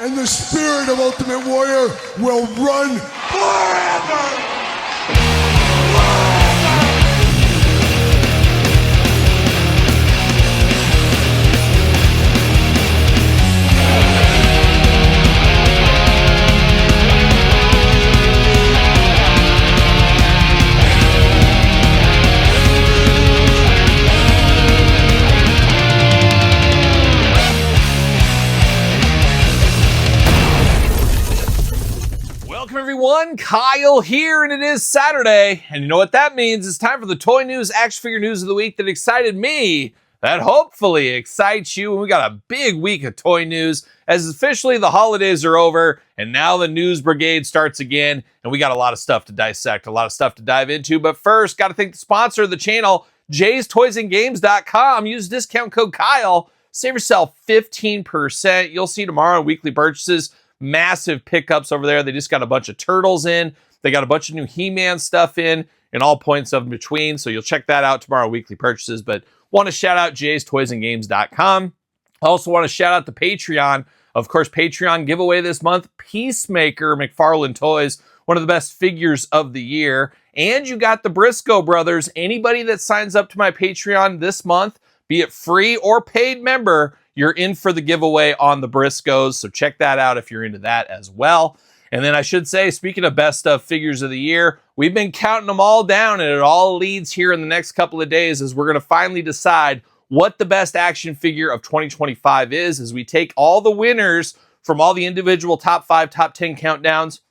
and the spirit of Ultimate Warrior will run forever! Welcome everyone, Kyle here, and it is Saturday, and you know what that means? It's time for the toy news, action figure news of the week that excited me, that hopefully excites you, and we got a big week of toy news, as officially the holidays are over, and now the news brigade starts again, and we got a lot of stuff to dissect, a lot of stuff to dive into, but first, got to thank the sponsor of the channel, Jay'sToysAndGames.com. Use discount code Kyle, save yourself 15%, you'll see tomorrow on weekly purchases. Massive pickups over there. They just got a bunch of Turtles in. They got a bunch of new He-Man stuff in and all points of between. So you'll check that out tomorrow, weekly purchases. But want to shout out Jay'sToysAndGames.com. Also want to shout out the Patreon. Of course, Patreon giveaway this month. Peacemaker McFarlane Toys, one of the best figures of the year. And you got the Briscoe brothers. Anybody that signs up to my Patreon this month, be it free or paid member, you're in for the giveaway on the Briscoes, so check that out if you're into that as well. And then I should say, speaking of best of figures of the year, we've been counting them all down, and it all leads here in the next couple of days as we're going to finally decide what the best action figure of 2025 is, as we take all the winners from all the individual top 5, top 10 countdowns,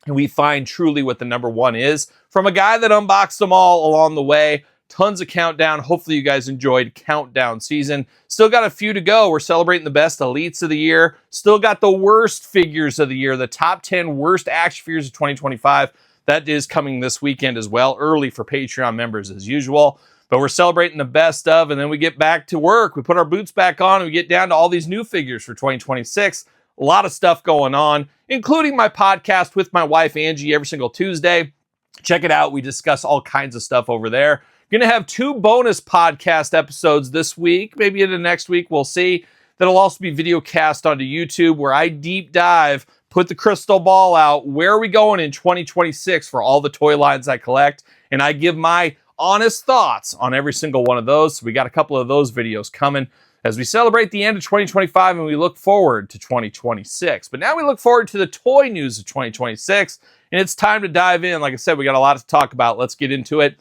and we find truly what the number one is from a guy that unboxed them all along the way. Tons of countdown. Hopefully you guys enjoyed countdown season. Still got a few to go. We're celebrating the best elites of the year. Still got the worst figures of the year, the top 10 worst action figures of 2025. That is coming this weekend as well, early for Patreon members as usual. But we're celebrating the best of, and then we get back to work. We put our boots back on, and we get down to all these new figures for 2026. A lot of stuff going on, including my podcast with my wife, Angie, every single Tuesday. Check it out. We discuss all kinds of stuff over there. Going to have 2 bonus podcast episodes this week, maybe into next week, we'll see. That'll also be video cast onto YouTube where I deep dive, put the crystal ball out, where are we going in 2026 for all the toy lines I collect, and I give my honest thoughts on every single one of those. So we got a couple of those videos coming as we celebrate the end of 2025 and we look forward to 2026. But now we look forward to the toy news of 2026, and it's time to dive in. Like I said, we got a lot to talk about. Let's get into it.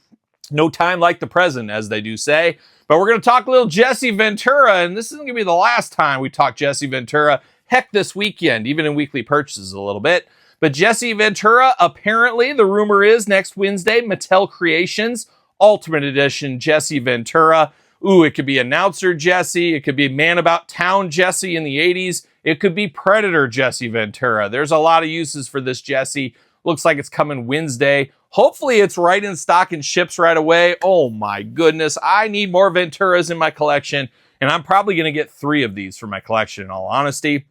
No time like the present, as they do say. But we're going to talk a little Jesse Ventura, and this isn't going to be the last time we talk Jesse Ventura. Heck, this weekend, even in weekly purchases a little bit. But Jesse Ventura, apparently, the rumor is next Wednesday, Mattel Creations, Ultimate Edition Jesse Ventura. Ooh, it could be Announcer Jesse. It could be Man About Town Jesse in the 80s. It could be Predator Jesse Ventura. There's a lot of uses for this Jesse. Looks like it's coming Wednesday. Hopefully it's right in stock and ships right away. Oh my goodness, I need more Venturas in my collection, and I'm probably going to get 3 of these for my collection in all honesty.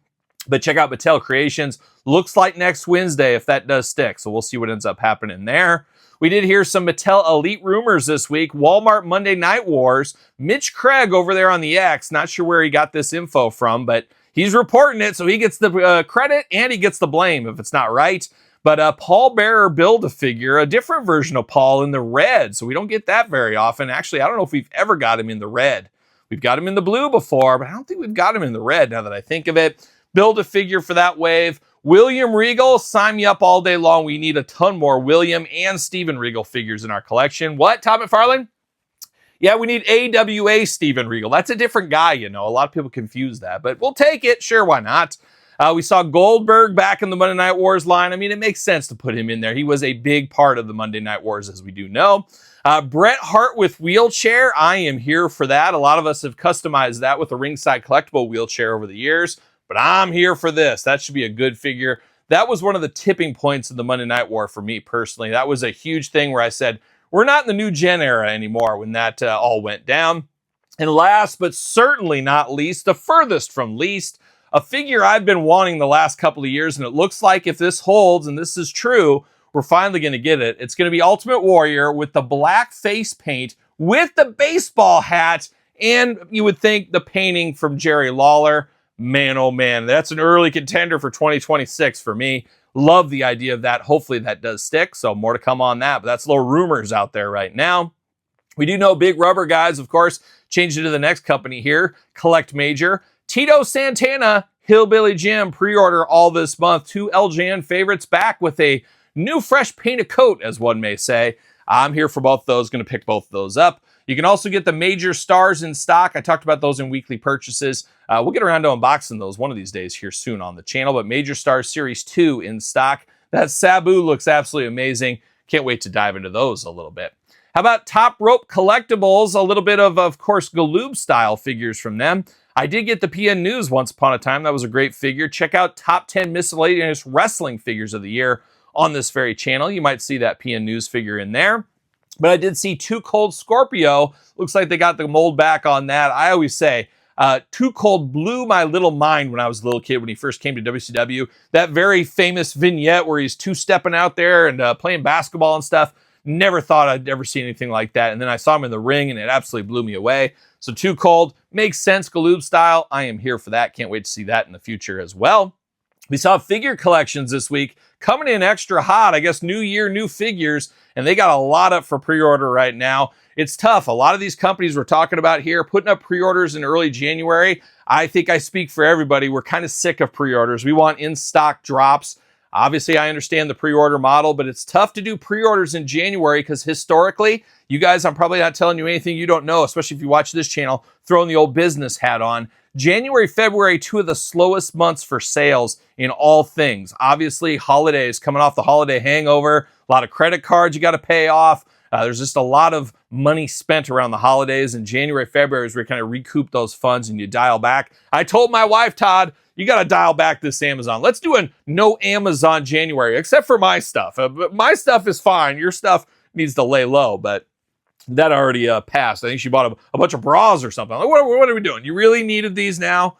But check out Mattel Creations. Looks like next Wednesday if that does stick, so we'll see what ends up happening there. We did hear some Mattel Elite rumors this week. Walmart Monday Night Wars. Mitch Craig over there on the X, not sure where he got this info from, but he's reporting it, so he gets the credit and he gets the blame if it's not right. But Paul Bearer Build-A-Figure, a different version of Paul in the red. So we don't get that very often. Actually, I don't know if we've ever got him in the red. We've got him in the blue before, but I don't think we've got him in the red now that I think of it. Build-A-Figure for that wave. William Regal, sign me up all day long. We need a ton more William and Steven Regal figures in our collection. What, Tom McFarlane? Yeah, we need AWA Steven Regal. That's a different guy, you know. A lot of people confuse that, but we'll take it. Sure, why not? We saw Goldberg back in the Monday Night Wars line. I mean, it makes sense to put him in there. He was a big part of the Monday Night Wars, as we do know. Bret Hart with wheelchair. I am here for that. A lot of us have customized that with a ringside collectible wheelchair over the years, but I'm here for this. That should be a good figure. That was one of the tipping points of the Monday Night War for me personally. That was a huge thing where I said, we're not in the new gen era anymore when that all went down. And last, but certainly not least, the furthest from least, a figure I've been wanting the last couple of years, and it looks like if this holds, and this is true, we're finally going to get it. It's going to be Ultimate Warrior with the black face paint, with the baseball hat, and you would think the painting from Jerry Lawler. man, oh man, that's an early contender for 2026 for me. Love the idea of that. Hopefully that does stick. So more to come on that, but that's little rumors out there right now. We do know Big Rubber Guys, of course, changed it to the next company here, Collect Major. Tito Santana, Hillbilly Jim, pre-order all this month. 2 LJN favorites back with a new fresh painted coat, as one may say. I'm here for both of those, going to pick both of those up. You can also get the Major Stars in stock. I talked about those in weekly purchases. We'll get around to unboxing those one of these days here soon on the channel, but Major Stars Series 2 in stock. That Sabu looks absolutely amazing. Can't wait to dive into those a little bit. How about Top Rope Collectibles? A little bit of course, Galoob style figures from them. I did get the PN News once upon a time. That was a great figure. Check out Top 10 Miscellaneous Wrestling Figures of the Year on this very channel. You might see that PN News figure in there. But I did see Too Cold Scorpio. Looks like they got the mold back on that. I always say, Too Cold blew my little mind when I was a little kid when he first came to WCW. That very famous vignette where he's two-stepping out there and playing basketball and stuff. Never thought I'd ever see anything like that. And then I saw him in the ring and it absolutely blew me away. So Too Cold makes sense, Galoob style. I am here for that. Can't wait to see that in the future as well. We saw figure collections this week coming in extra hot. I guess new year, new figures, and they got a lot up for pre-order right now. It's tough. A lot of these companies we're talking about here putting up pre-orders in early January. I think I speak for everybody. We're kind of sick of pre-orders. We want in-stock drops. Obviously, I understand the pre-order model, but it's tough to do pre-orders in January because historically, you guys, I'm probably not telling you anything you don't know, especially if you watch this channel, throwing the old business hat on. January, February, 2 of the slowest months for sales in all things. Obviously, holidays, coming off the holiday hangover, a lot of credit cards you got to pay off. There's just a lot of money spent around the holidays, and January, February is where you kind of recoup those funds and you dial back. I told my wife, Todd, you got to dial back this Amazon. Let's do a no Amazon January, except for my stuff. My stuff is fine. Your stuff needs to lay low, but that already passed. I think she bought a bunch of bras or something. Like, what are we doing? You really needed these now?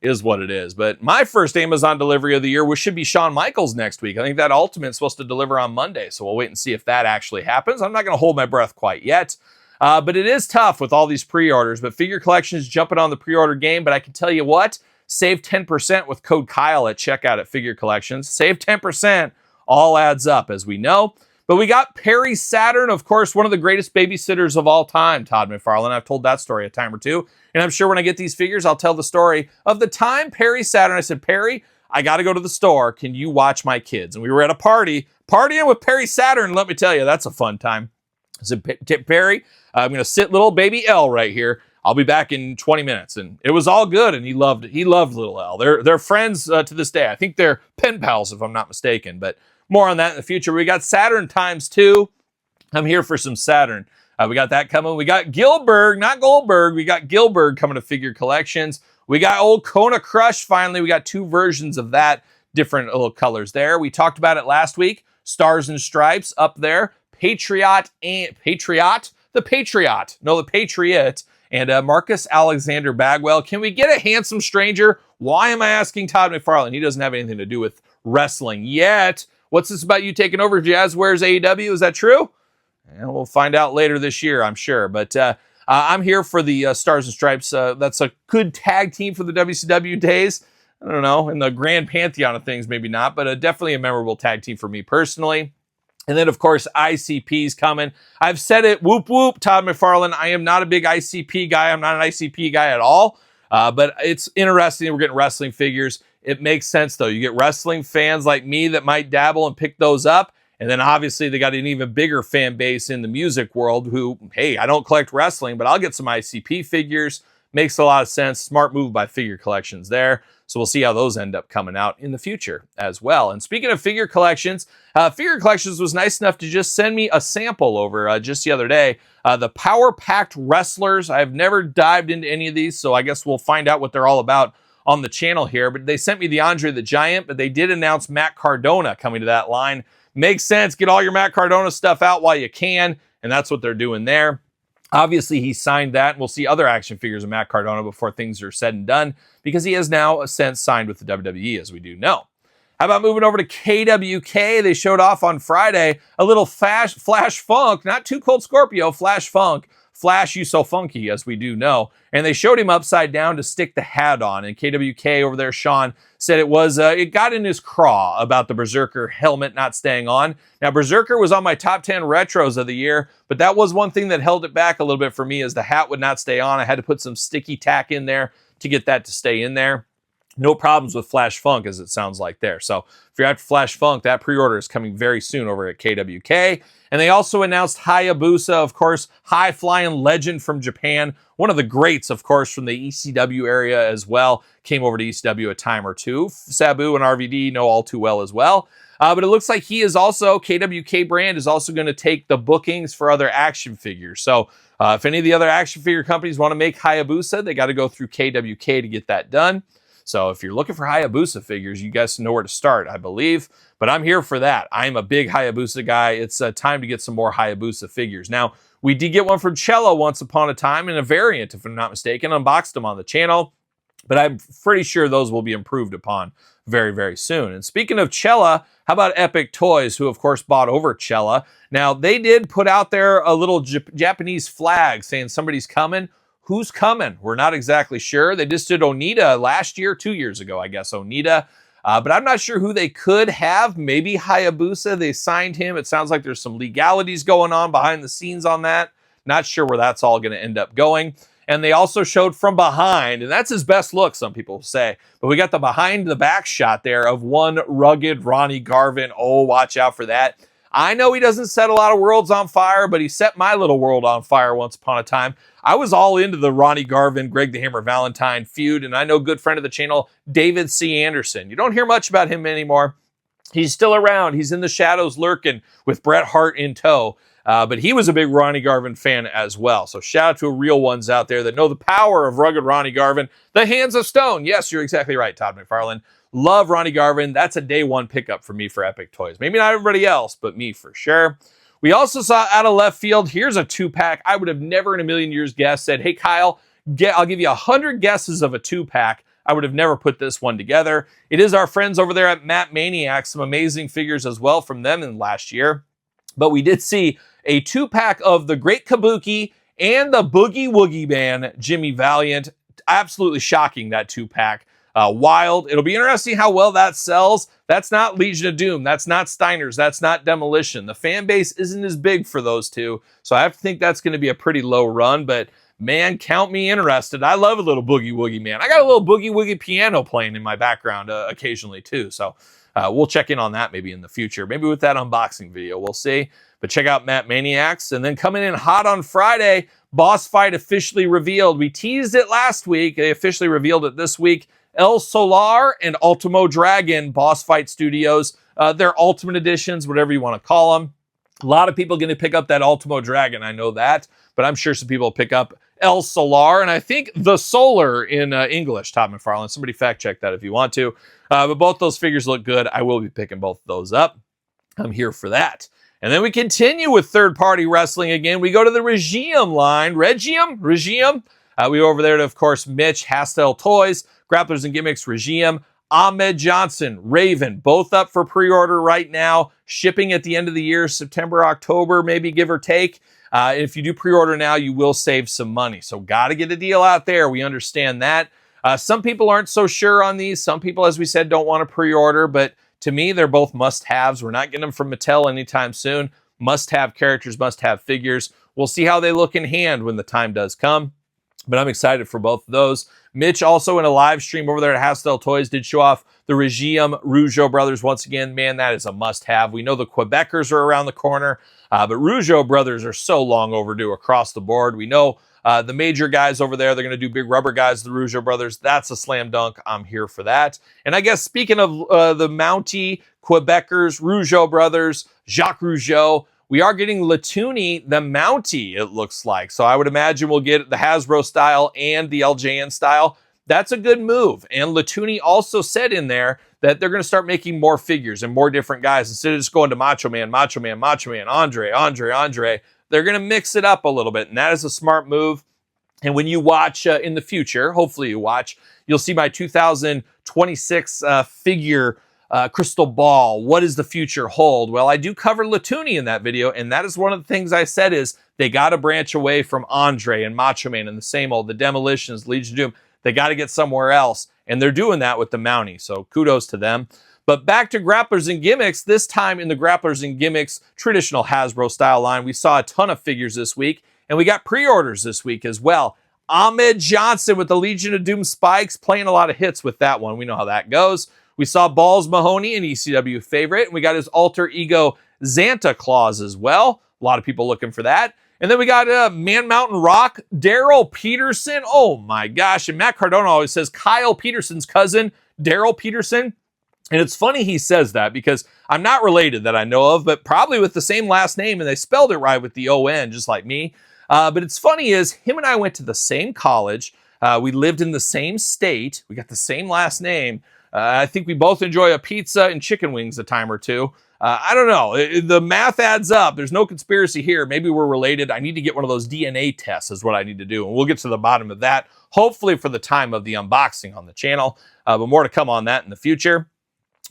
Is what it is. But my first Amazon delivery of the year should be Shawn Michaels next week. I think that Ultimate's supposed to deliver on Monday, so we'll wait and see if that actually happens. I'm not going to hold my breath quite yet. But it is tough with all these pre-orders. But Figure Collection is jumping on the pre-order game. But I can tell you what, save 10% with code Kyle at checkout at Figure Collections. Save 10%. All adds up, as we know. But we got Perry Saturn, of course, one of the greatest babysitters of all time, Todd McFarlane. I've told that story a time or two. And I'm sure when I get these figures, I'll tell the story of the time Perry Saturn. I said, Perry, I got to go to the store. Can you watch my kids? And we were at a party, partying with Perry Saturn. Let me tell you, that's a fun time. I said, Perry, I'm going to sit little baby L right here. I'll be back in 20 minutes. And it was all good. And he loved little L. They're friends to this day. I think they're pen pals, if I'm not mistaken. But more on that in the future. We got Saturn ×2. I'm here for some Saturn. We got that coming. We got Gilbert, not Goldberg. We got Gilbert coming to Figure Collections. We got old Kona Crush finally. We got 2 versions of that, different little colors there. We talked about it last week. Stars and Stripes up there. Patriot, the Patriot. No, the Patriot. And Marcus Alexander Bagwell. Can we get a handsome stranger? Why am I asking Todd McFarlane? He doesn't have anything to do with wrestling yet. What's this about you taking over Jazzwares AEW? Is that true? And we'll find out later this year, I'm sure. But I'm here for the Stars and Stripes. That's a good tag team for the WCW days. I don't know, in the grand pantheon of things, maybe not, but definitely a memorable tag team for me personally. And then, of course, ICP's coming. I've said it, whoop, whoop, Todd McFarlane. I am not a big ICP guy. I'm not an ICP guy at all. But it's interesting. We're getting wrestling figures. It makes sense, though. You get wrestling fans like me that might dabble and pick those up. And then, obviously, they got an even bigger fan base in the music world who, hey, I don't collect wrestling, but I'll get some ICP figures. Makes a lot of sense. Smart move by Figure Collections there. So we'll see how those end up coming out in the future as well. And speaking of Figure Collections, Figure Collections was nice enough to just send me a sample over just the other day. The Power Packed Wrestlers. I've never dived into any of these, so I guess we'll find out what they're all about on the channel here. But they sent me the Andre the Giant, but they did announce Matt Cardona coming to that line. Makes sense. Get all your Matt Cardona stuff out while you can, and that's what they're doing there. Obviously, he signed that, and we'll see other action figures of Matt Cardona before things are said and done, because he has now since signed with the WWE, as we do know. How about moving over to KWK? They showed off on Friday a little Flash Funk, not Too Cold Scorpio, Flash Funk. Flash, you so funky, as we do know. And they showed him upside down to stick the hat on. And KWK over there, Sean, said it got in his craw about the Berserker helmet not staying on. Now, Berserker was on my top 10 retros of the year, but that was one thing that held it back a little bit for me, is the hat would not stay on. I had to put some sticky tack in there to get that to stay in there. No problems with Flash Funk, as it sounds like there. So if you're after Flash Funk, that pre-order is coming very soon over at KWK. And they also announced Hayabusa, of course, high-flying legend from Japan. One of the greats, of course, from the ECW area as well. Came over to ECW a time or two. Sabu and RVD know all too well as well. But it looks like he is also, KWK brand is also going to take the bookings for other action figures. So if any of the other action figure companies want to make Hayabusa, they got to go through KWK to get that done. So if you're looking for Hayabusa figures, you guys know where to start, I believe. But I'm here for that. I'm a big Hayabusa guy. It's time to get some more Hayabusa figures. Now, we did get one from Cello once upon a time in a variant, if I'm not mistaken. Unboxed them on the channel. But I'm pretty sure those will be improved upon very, very soon. And speaking of Cella, how about Epic Toys, who of course bought over Cella? Now, they did put out there a little Japanese flag saying somebody's coming. Who's coming? We're not exactly sure. They just did Onita last year, 2 years ago, I guess, Onita. But I'm not sure who they could have. Maybe Hayabusa. They signed him. It sounds like there's some legalities going on behind the scenes on that. Not sure where that's all going to end up going. And they also showed from behind, and that's his best look, some people say. But we got the behind the back shot there of one rugged Ronnie Garvin. Oh, watch out for that. I know he doesn't set a lot of worlds on fire, but he set my little world on fire once upon a time. I was all into the Ronnie Garvin, Greg the Hammer Valentine feud, and I know good friend of the channel, David C. Anderson. You don't hear much about him anymore. He's still around. He's in the shadows lurking with Bret Hart in tow. But he was a big Ronnie Garvin fan as well. So shout out to real ones out there that know the power of rugged Ronnie Garvin. The Hands of Stone. Yes, you're exactly right, Todd McFarlane. Love Ronnie Garvin. That's a day one pickup for me for Epic Toys. Maybe not everybody else, but me for sure. We also saw out of left field, here's a 2-pack. I would have never in a million years guessed, said, hey, Kyle, I'll give you 100 guesses of a 2-pack. I would have never put this one together. It is our friends over there at Maniacs, some amazing figures as well from them in last year. But we did see a 2-pack of the Great Kabuki and the Boogie Woogie Man, Jimmy Valiant. Absolutely shocking, that 2-pack. Wild. It'll be interesting how well that sells. That's not Legion of Doom. That's not Steiners. That's not Demolition. The fan base isn't as big for those two. So I have to think that's going to be a pretty low run. But man, count me interested. I love a little Boogie Woogie Man. I got a little Boogie Woogie piano playing in my background occasionally too. So we'll check in on that maybe in the future. Maybe with that unboxing video. We'll see. But check out Maniacs. And then coming in hot on Friday, Boss Fight officially revealed. We teased it last week. They officially revealed it this week. El Solar and Ultimo Dragon, Boss Fight Studios. They're Ultimate Editions, whatever you want to call them. A lot of people are going to pick up that Ultimo Dragon. I know that. But I'm sure some people will pick up El Solar. And I think the Solar in English, Todd McFarlane. Somebody fact check that if you want to. But both those figures look good. I will be picking both of those up. I'm here for that. And then we continue with third-party wrestling again. We go to the Regime line. Regime? We go over there to, of course, Mitch, Hastel Toys, Grapplers and Gimmicks, Regime, Ahmed Johnson, Raven, both up for pre-order right now. Shipping at the end of the year, September, October, maybe give or take. If you do pre-order now, you will save some money. So got to get a deal out there. We understand that. Some people aren't so sure on these. Some people, as we said, don't want to pre-order. But to me, they're both must-haves. We're not getting them from Mattel anytime soon. Must-have characters, must-have figures. We'll see how they look in hand when the time does come. But I'm excited for both of those. Mitch also in a live stream over there at Hastel Toys did show off the Regime Rougeau brothers once again. Man, that is a must-have. We know the Quebecers are around the corner, but Rougeau brothers are so long overdue across the board. We know the major guys over there, they're going to do big rubber guys, the Rougeau brothers. That's a slam dunk. I'm here for that. And I guess speaking of the Mountie, Quebecers, Rougeau brothers, Jacques Rougeau, we are getting Latuni, the Mountie, it looks like. So I would imagine we'll get the Hasbro style and the LJN style. That's a good move. And Latuni also said in there that they're going to start making more figures and more different guys. Instead of just going to Macho Man, Andre, they're going to mix it up a little bit. And that is a smart move. And when you watch in the future, hopefully you watch, you'll see my 2026 figure crystal ball. What does the future hold? Well, I do cover Latuni in that video, and that is one of the things I said is they got to branch away from Andre and Macho Man and the same old, the Demolitions, Legion of Doom. They got to get somewhere else, and they're doing that with the Mountie, so kudos to them. But back to Grapplers and Gimmicks, this time in the Grapplers and Gimmicks traditional Hasbro style line, we saw a ton of figures this week, and we got pre-orders this week as well. Ahmed Johnson with the Legion of Doom spikes, playing a lot of hits with that one. We know how that goes. We saw Balls Mahoney, an ECW favorite, and we got his alter ego Xanta Claus as well. A lot of people looking for that. And then we got Man Mountain Rock, Daryl Peterson. Oh my gosh. And Matt Cardona always says Kyle Peterson's cousin, Daryl Peterson. And it's funny he says that because I'm not related that I know of, but probably with the same last name, and they spelled it right with the O-N, just like me. But it's funny is him and I went to the same college. We lived in the same state. We got the same last name. I think we both enjoy a pizza and chicken wings a time or two. I don't know. The math adds up. There's no conspiracy here. Maybe we're related. I need to get one of those DNA tests is what I need to do. And we'll get to the bottom of that, hopefully for the time of the unboxing on the channel. But more to come on that in the future.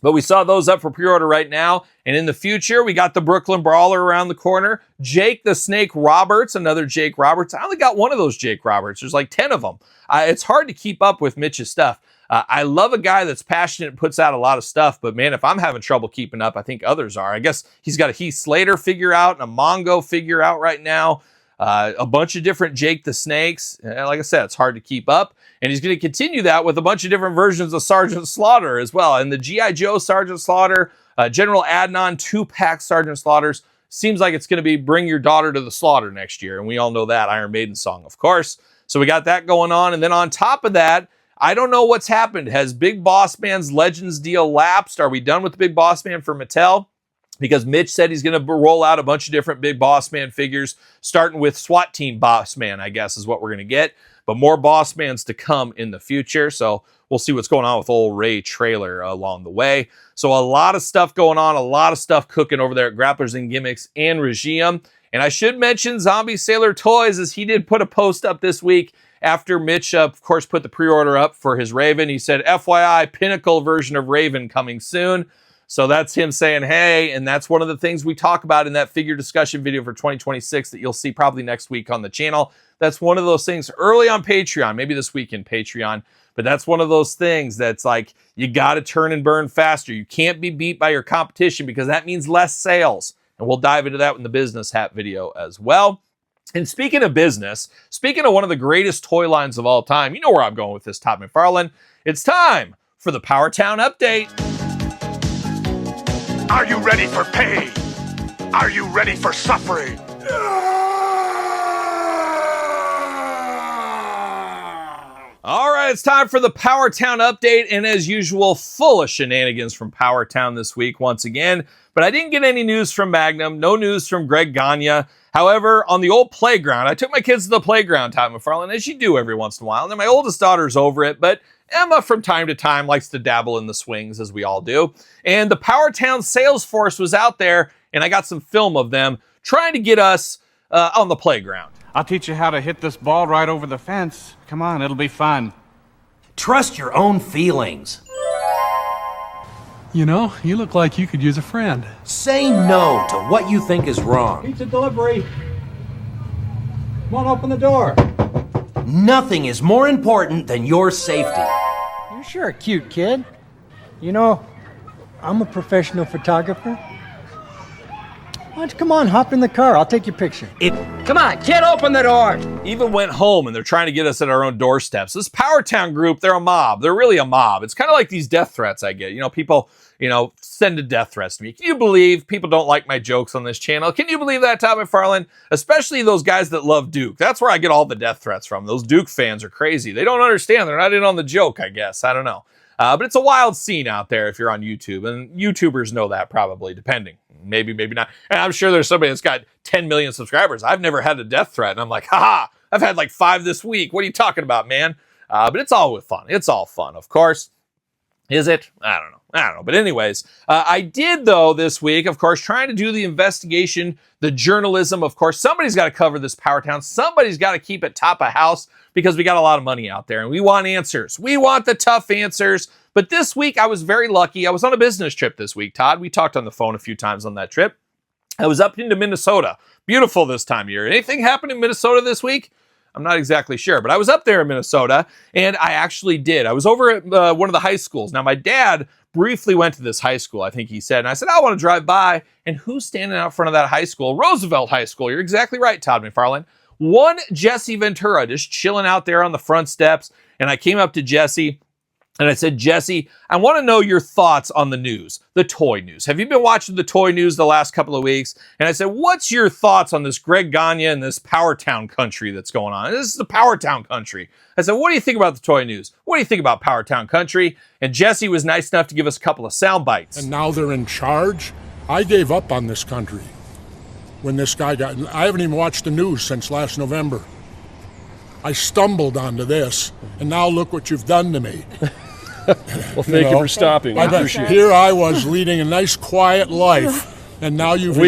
But we saw those up for pre-order right now. And in the future, we got the Brooklyn Brawler around the corner. Jake the Snake Roberts, another Jake Roberts. I only got one of those Jake Roberts. There's like 10 of them. It's hard to keep up with Mitch's stuff. I love a guy that's passionate and puts out a lot of stuff. But man, if I'm having trouble keeping up, I think others are. I guess he's got a Heath Slater figure out and a Mongo figure out right now. A bunch of different Jake the Snakes. Like I said, it's hard to keep up. And he's going to continue that with a bunch of different versions of Sergeant Slaughter as well. And the G.I. Joe Sergeant Slaughter, General Adnan 2-pack Sergeant Slaughters. Seems like it's going to be Bring Your Daughter to the Slaughter next year. And we all know that Iron Maiden song, of course. So we got that going on. And then on top of that, I don't know what's happened. Has Big Boss Man's Legends deal lapsed? Are we done with the Big Boss Man for Mattel? Because Mitch said he's going to roll out a bunch of different Big Boss Man figures, starting with SWAT Team Boss Man, I guess, is what we're going to get. But more Boss Mans to come in the future. So we'll see what's going on with old Ray Trailer along the way. So a lot of stuff going on, a lot of stuff cooking over there at Grapplers and Gimmicks and Regime. And I should mention Zombie Sailor Toys, as he did put a post up this week after Mitch, of course, put the pre-order up for his Raven. He said, FYI, Pinnacle version of Raven coming soon. So that's him saying, hey, and that's one of the things we talk about in that figure discussion video for 2026 that you'll see probably next week on the channel. That's one of those things early on Patreon, maybe this week in Patreon, but that's one of those things that's like, you got to turn and burn faster. You can't be beat by your competition because that means less sales. And we'll dive into that in the business hat video as well. And speaking of business, speaking of one of the greatest toy lines of all time, you know where I'm going with this, Todd McFarlane. It's time for the Powertown Update. Are you ready for pain? Are you ready for suffering? All right, it's time for the Powertown Update, and as usual, full of shenanigans from Powertown this week once again. But I didn't get any news from Magnum, no news from Greg Gagne. However, on the old playground, I took my kids to the playground, Todd McFarlane, as you do every once in a while. And then my oldest daughter's over it, but Emma from time to time likes to dabble in the swings, as we all do. And the Powertown sales force was out there, and I got some film of them trying to get us on the playground. I'll teach you how to hit this ball right over the fence. Come on, it'll be fun. Trust your own feelings. You know, you look like you could use a friend. Say no to what you think is wrong. Pizza delivery. Come on, open the door. Nothing is more important than your safety. You're sure a cute kid. You know, I'm a professional photographer. Why don't you come on, hop in the car. I'll take your picture. Come on, kid, open the door. Even went home, and they're trying to get us at our own doorsteps. This Powertown group, they're a mob. They're really a mob. It's kind of like these death threats I get. You know, people, send death threats to me. Can you believe people don't like my jokes on this channel? Can you believe that, Todd McFarlane? Especially those guys that love Duke. That's where I get all the death threats from. Those Duke fans are crazy. They don't understand. They're not in on the joke, I guess. I don't know. But it's a wild scene out there if you're on YouTube. And YouTubers know that probably, depending. Maybe, maybe not. And I'm sure there's somebody that's got 10 million subscribers. I've never had a death threat. And I'm like, haha, I've had like 5 this week. What are you talking about, man? But it's all with fun. It's all fun, of course. Is it? I don't know. But anyways, I did, though, this week, of course, trying to do the investigation, the journalism. Of course, somebody's got to cover this Powertown. Somebody's got to keep it top of house because we got a lot of money out there and we want answers. We want the tough answers But this week, I was very lucky. I was on a business trip this week, Todd. We talked on the phone a few times on that trip. I was up into Minnesota. Beautiful this time of year. Anything happened in Minnesota this week? I'm not exactly sure, but I was up there in Minnesota, and I actually did. I was over at one of the high schools. Now, my dad briefly went to this high school, I think he said, and I said, I want to drive by. And who's standing out front of that high school? Roosevelt High School. You're exactly right, Todd McFarlane. One Jesse Ventura just chilling out there on the front steps, and I came up to Jesse, and I said, Jesse, I want to know your thoughts on the news, the toy news. Have you been watching the toy news the last couple of weeks? And I said, what's your thoughts on this Greg Gagne and this Powertown country that's going on? This is the Powertown country. I said, what do you think about the toy news? What do you think about Powertown country? And Jesse was nice enough to give us a couple of sound bites. And now they're in charge. I gave up on this country when this guy got... I haven't even watched the news since last November. I stumbled onto this, and now look what you've done to me. Well, thank you for stopping. I appreciate it. Here I was leading a nice, quiet life, and now you've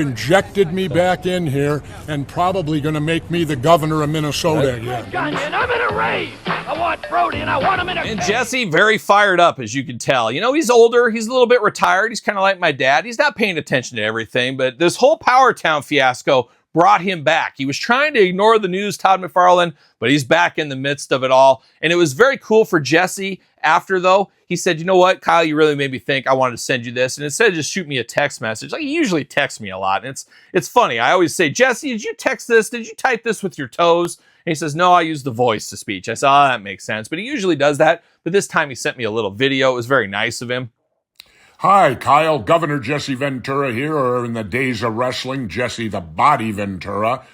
injected me back in here, and probably going to make me the governor of Minnesota again. And I'm in a rage. I want Brody, and I want him in a... And Jesse, very fired up, as you can tell. You know, he's older. He's a little bit retired. He's kind of like my dad. He's not paying attention to everything, but this whole Powertown fiasco brought him back. He was trying to ignore the news, Todd McFarlane, but he's back in the midst of it all. And it was very cool for Jesse after, though. He said, you know what, Kyle, you really made me think. I wanted to send you this. And instead of just shoot me a text message, like he usually texts me a lot. And it's funny. I always say, Jesse, did you text this? Did you type this with your toes? And he says, no, I use the voice to speech. I said, oh, that makes sense. But he usually does that. But this time he sent me a little video. It was very nice of him. Hi, Kyle. Governor Jesse Ventura here, or in the days of wrestling, Jesse the Body Ventura.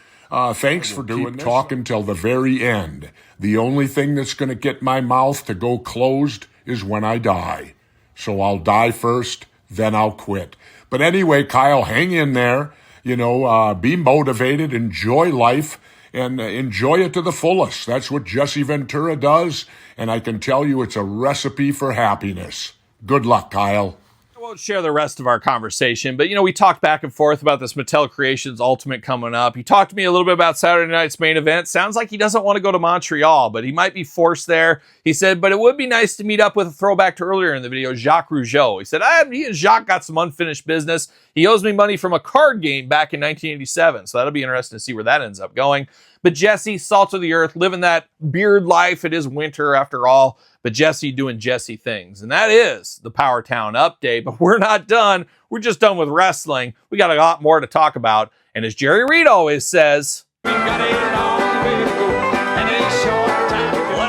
Thanks for doing this. Talk until the very end. The only thing that's going to get my mouth to go closed is when I die. So I'll die first, then I'll quit. But anyway, Kyle, hang in there. You know, be motivated, enjoy life, and enjoy it to the fullest. That's what Jesse Ventura does, and I can tell you it's a recipe for happiness. Good luck, Kyle. I won't share the rest of our conversation, but, you know, we talked back and forth about this Mattel Creations Ultimate coming up. He talked to me a little bit about Saturday night's main event. Sounds like he doesn't want to go to Montreal, but he might be forced there. He said, but it would be nice to meet up with a throwback to earlier in the video, Jacques Rougeau. He said, he and Jacques got some unfinished business. He owes me money from a card game back in 1987, so that'll be interesting to see where that ends up going. But Jesse, salt of the earth, living that beard life. It is winter after all. But Jesse doing Jesse things. And that is the Powertown update. But we're not done. We're just done with wrestling. We got a lot more to talk about. And as Jerry Reed always says, let's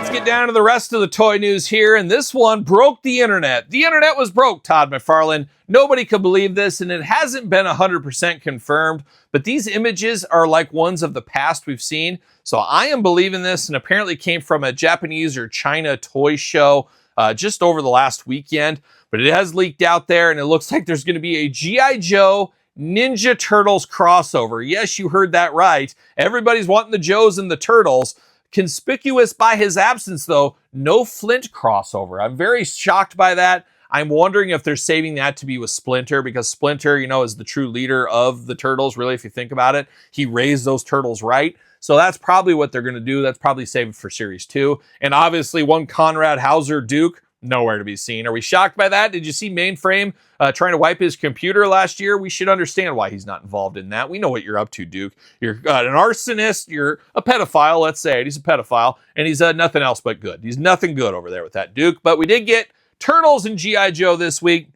get down to the rest of the toy news here. And this one broke the internet. The internet was broke, Todd McFarlane. Nobody could believe this, and it hasn't been 100% confirmed. But these images are like ones of the past we've seen. So I am believing this, and apparently came from a Japanese or China toy show just over the last weekend. But it has leaked out there, and it looks like there's going to be a G.I. Joe Ninja Turtles crossover. Yes, you heard that right. Everybody's wanting the Joes and the Turtles. Conspicuous by his absence, though, no Flint crossover. I'm very shocked by that. I'm wondering if they're saving that to be with Splinter, because Splinter, you know, is the true leader of the Turtles, really, if you think about it. He raised those Turtles right. So that's probably what they're going to do. That's probably saved for Series 2. And obviously, one Conrad Hauser Duke, nowhere to be seen. Are we shocked by that? Did you see Mainframe trying to wipe his computer last year? We should understand why he's not involved in that. We know what you're up to, Duke. You're an arsonist. You're a pedophile, let's say it. He's a pedophile. And he's nothing else but good. He's nothing good over there with that Duke. But we did get Turtles and G.I. Joe this week.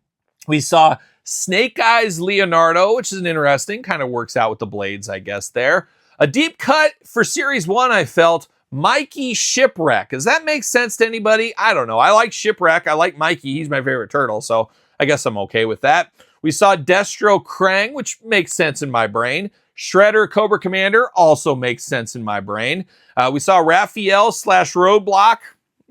We saw Snake Eyes Leonardo, which is an interesting, kind of works out with the blades, I guess, there. A deep cut for Series 1, I felt. Mikey Shipwreck. Does that make sense to anybody? I don't know. I like Shipwreck. I like Mikey. He's my favorite turtle, so I guess I'm okay with that. We saw Destro Krang, which makes sense in my brain. Shredder Cobra Commander also makes sense in my brain. We saw Raphael / Roadblock.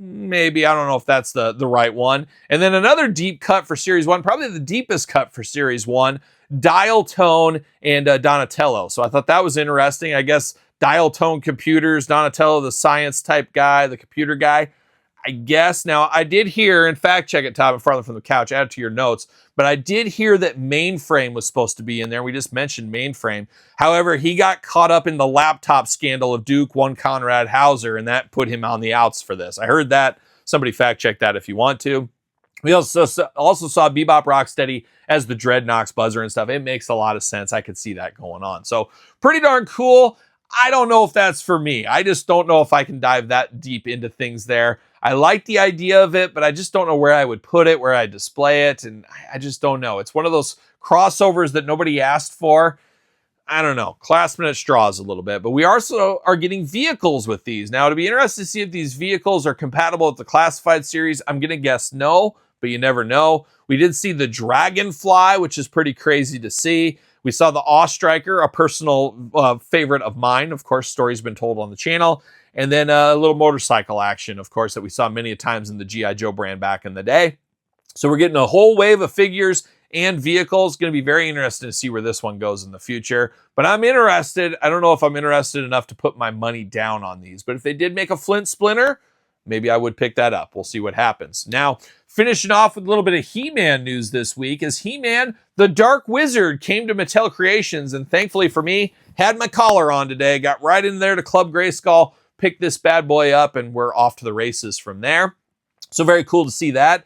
Maybe, I don't know if that's the right one. And then another deep cut for Series 1, probably the deepest cut for Series 1, Dial Tone and Donatello. So I thought that was interesting. I guess Dial Tone Computers, Donatello, the science type guy, the computer guy, I guess. Now, I did hear, and fact check it, Todd McFarlane from the couch, add it to your notes, but I did hear that Mainframe was supposed to be in there. We just mentioned Mainframe. However, he got caught up in the laptop scandal of Duke, one Conrad Hauser, and that put him on the outs for this. I heard that. Somebody fact check that if you want to. We also saw Bebop Rocksteady as the Dreadnoks buzzer and stuff. It makes a lot of sense. I could see that going on. So pretty darn cool. I don't know if that's for me. I just don't know if I can dive that deep into things there. I like the idea of it, but I just don't know where I would put it, where I display it, and I just don't know. It's one of those crossovers that nobody asked for. I don't know, clasping at straws a little bit, but we also are getting vehicles with these. Now, to be interested to see if these vehicles are compatible with the Classified series, I'm going to guess no, but you never know. We did see the Dragonfly, which is pretty crazy to see. We saw the Awe Striker, a personal favorite of mine. Of course, story's been told on the channel. And then a little motorcycle action, of course, that we saw many times in the G.I. Joe brand back in the day. So we're getting a whole wave of figures and vehicles. Going to be very interesting to see where this one goes in the future. But I'm interested. I don't know if I'm interested enough to put my money down on these. But if they did make a Flint Splinter, maybe I would pick that up. We'll see what happens. Now, finishing off with a little bit of He-Man news this week is He-Man, the Dark Wizard, came to Mattel Creations. And thankfully for me, had my collar on today. Got right in there to Club Grayskull, picked this bad boy up, and we're off to the races from there. So very cool to see that.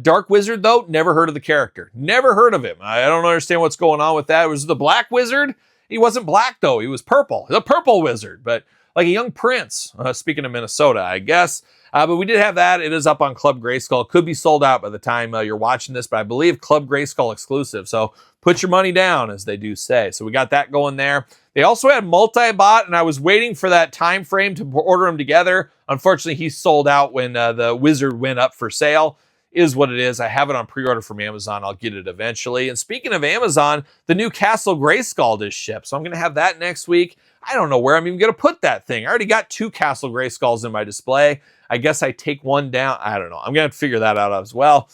Dark Wizard, though, never heard of the character. Never heard of him. I don't understand what's going on with that. It was the Black Wizard. He wasn't black, though. He was purple. The Purple Wizard, but like a young prince. Speaking of Minnesota, I guess. But we did have that. It is up on Club Grayskull. It could be sold out by the time you're watching this, but I believe Club Grayskull exclusive. So put your money down, as they do say. So we got that going there. They also had multi-bot, and I was waiting for that time frame to order them together. Unfortunately, he sold out when the Wizard went up for sale. Is what it is. I have it on pre-order from Amazon. I'll get it eventually. And speaking of Amazon, the new Castle Grayskull is shipped. So I'm going to have that next week. I don't know where I'm even going to put that thing. I already got 2 Castle Grayskulls in my display. I guess I take one down. I don't know. I'm going to figure that out as well.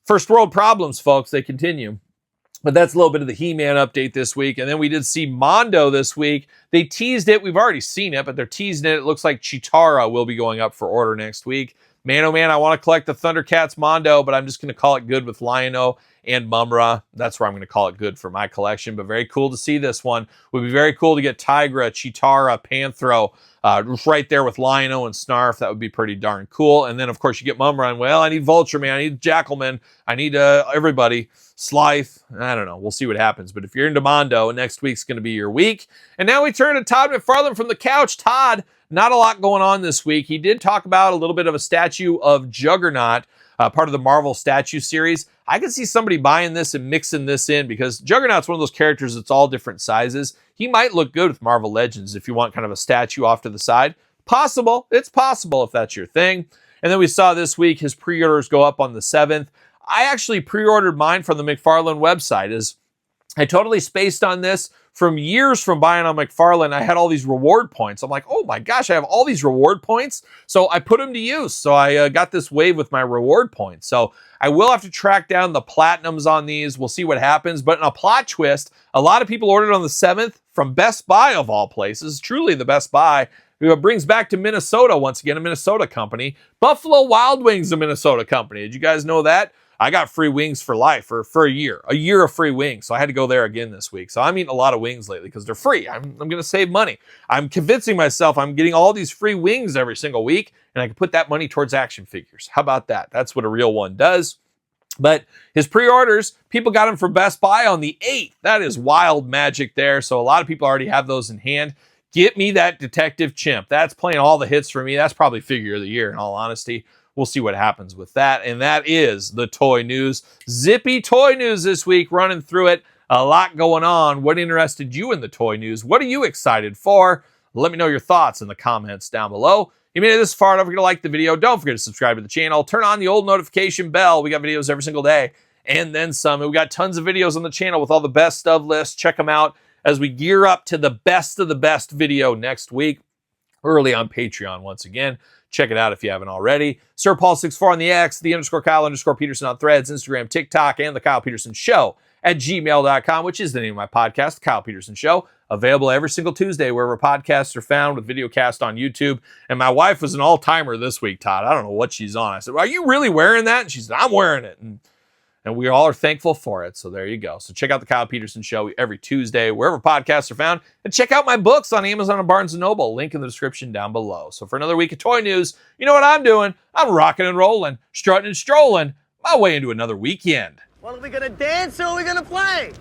First world problems, folks. They continue. But that's a little bit of the He-Man update this week. And then we did see Mondo this week. They teased it. We've already seen it, but they're teasing it. It looks like Chitara will be going up for order next week. Man, oh man, I want to collect the Thundercats Mondo, but I'm just going to call it good with Lion-O and Mumra. That's where I'm going to call it good for my collection, but very cool to see this one. Would be very cool to get Tigra, Chitara, Panthro, right there with Lion-O and Snarf. That would be pretty darn cool. And then, of course, you get Mumra, and well, I need Vulture Man, I need Jackalman, I need everybody. Slythe, I don't know. We'll see what happens. But if you're into Mondo, next week's going to be your week. And now we turn to Todd McFarlane from the couch. Todd, not a lot going on this week. He did talk about a little bit of a statue of Juggernaut, part of the Marvel statue series. I could see somebody buying this and mixing this in because Juggernaut's one of those characters that's all different sizes. He might look good with Marvel Legends if you want kind of a statue off to the side. Possible. It's possible if that's your thing. And then we saw this week his pre-orders go up on the 7th. I actually pre-ordered mine from the McFarlane website. I totally spaced on this from years from buying on McFarlane. I had all these reward points. I'm like, oh my gosh, I have all these reward points. So I put them to use. So I got this wave with my reward points. So I will have to track down the platinums on these. We'll see what happens. But in a plot twist, a lot of people ordered on the 7th from Best Buy of all places. Truly the Best Buy. It brings back to Minnesota once again, a Minnesota company. Buffalo Wild Wings, a Minnesota company. Did you guys know that? I got free wings for life for a year of free wings. So I had to go there again this week. So I'm eating a lot of wings lately because they're free. I'm going to save money. I'm convincing myself I'm getting all these free wings every single week and I can put that money towards action figures. How about that? That's what a real one does. But his pre-orders, people got them from Best Buy on the 8th. That is wild magic there. So a lot of people already have those in hand. Get me that Detective Chimp. That's playing all the hits for me. That's probably figure of the year in all honesty. We'll see what happens with that. And that is the toy news. Zippy toy news this week, running through it. A lot going on. What interested you in the toy news? What are you excited for? Let me know your thoughts in the comments down below. If you made it this far, don't forget to like the video. Don't forget to subscribe to the channel. Turn on the old notification bell. We got videos every single day and then some. And we got tons of videos on the channel with all the best of lists. Check them out as we gear up to the best of the best video next week. Early on Patreon once again. Check it out if you haven't already. Sir Paul64 on the X, _Kyle_Peterson on Threads, Instagram, TikTok, and the Kyle Peterson Show at gmail.com, which is the name of my podcast, The Kyle Peterson Show. Available every single Tuesday wherever podcasts are found with video cast on YouTube. And my wife was an all-timer this week, Todd. I don't know what she's on. I said, are you really wearing that? And she said, I'm wearing it. And And we all are thankful for it. So there you go. So check out The Kyle Peterson Show every Tuesday, wherever podcasts are found. And check out my books on Amazon and Barnes & Noble. Link in the description down below. So for another week of toy news, you know what I'm doing? I'm rocking and rolling, strutting and strolling my way into another weekend. Well, are we gonna dance or are we gonna play?